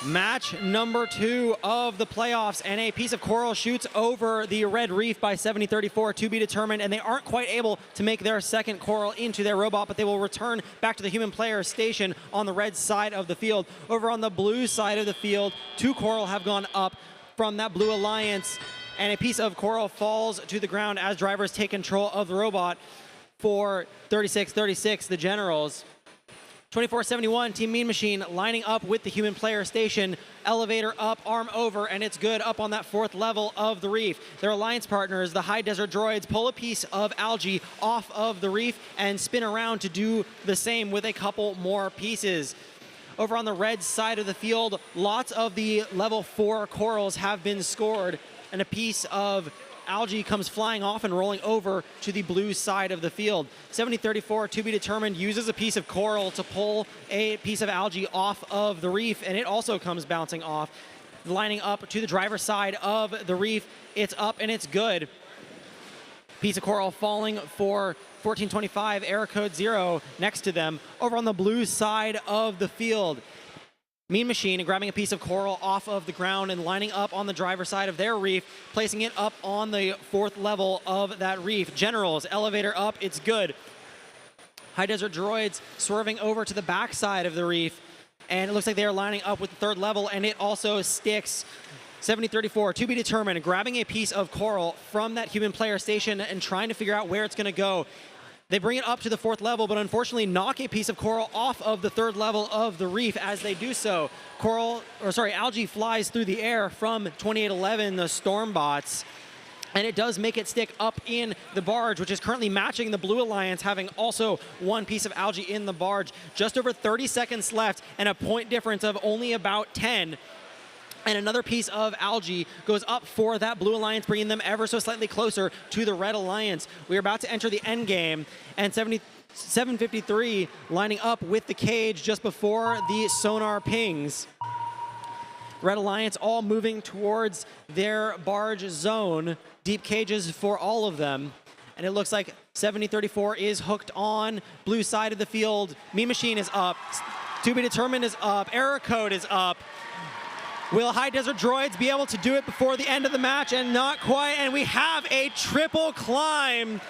Match number 2 of the playoffs, and a piece of coral shoots over the red reef by 70-34 to be determined, and they aren't quite able to make their second coral into their robot, but they will return back to the human player station on the red side of the field. Over on the blue side of the field, 2 coral have gone up from that blue alliance, and a piece of coral falls to the ground as drivers take control of the robot for 36-36, the Generals. 24-71, Team Mean Machine lining up with the human player station. Elevator up, arm over, and it's good up on that 4th level of the reef. Their alliance partners, the High Desert Droids, pull a piece of algae off of the reef and spin around to do the same with a couple more pieces. Over on the red side of the field, lots of the level 4 corals have been scored, and a piece of algae comes flying off and rolling over to the blue side of the field. 70-34, to be determined, uses a piece of coral to pull a piece of algae off of the reef, and it also comes bouncing off. Lining up to the driver's side of the reef, it's up and it's good. Piece of coral falling for 1425, error code 0 next to them. Over on the blue side of the field, Mean Machine grabbing a piece of coral off of the ground and lining up on the driver's side of their reef, placing it up on the 4th level of that reef. Generals, elevator up, it's good. High Desert Droids swerving over to the back side of the reef, and it looks like they are lining up with the 3rd level, and it also sticks. 70-34, to be determined, grabbing a piece of coral from that human player station and trying to figure out where it's going to go. They bring it up to the 4th level, but unfortunately knock a piece of coral off of the 3rd level of the reef. As they do so, algae flies through the air from 2811, the Stormbots, and it does make it stick up in the barge, which is currently matching the Blue Alliance, having also 1 piece of algae in the barge. Just over 30 seconds left, and a point difference of only about 10. And another piece of algae goes up for that Blue Alliance, bringing them ever so slightly closer to the Red Alliance. We are about to enter the end game, and 753 lining up with the cage just before the sonar pings. Red Alliance all moving towards their barge zone. Deep cages for all of them. And it looks like 70-34 is hooked on. Blue side of the field, Mean Machine is up. To be determined is up. Error code is up. Will High Desert Droids be able to do it before the end of the match? And not quite, and we have a triple climb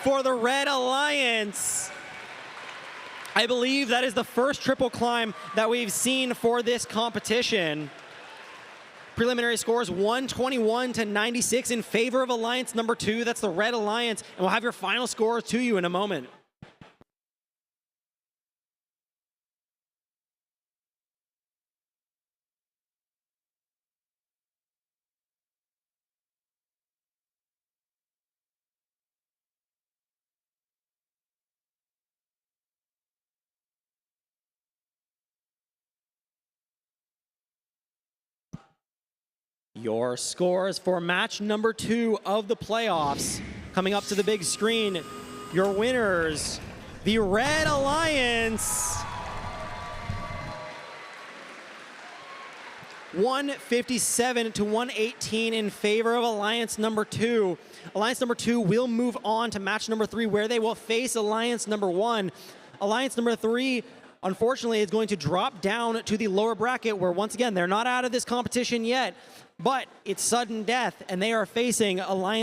for the Red Alliance. I believe that is the first triple climb that we've seen for this competition. Preliminary scores 121-96 in favor of Alliance number 2. That's the Red Alliance, and we'll have your final scores to you in a moment. Your scores for match number 2 of the playoffs. Coming up to the big screen, your winners, the Red Alliance. 157-118 in favor of Alliance number 2. Alliance number 2 will move on to match number 3, where they will face Alliance number 1. Alliance number 3, unfortunately, is going to drop down to the lower bracket, where once again, they're not out of this competition yet, but it's sudden death, and they are facing Alliance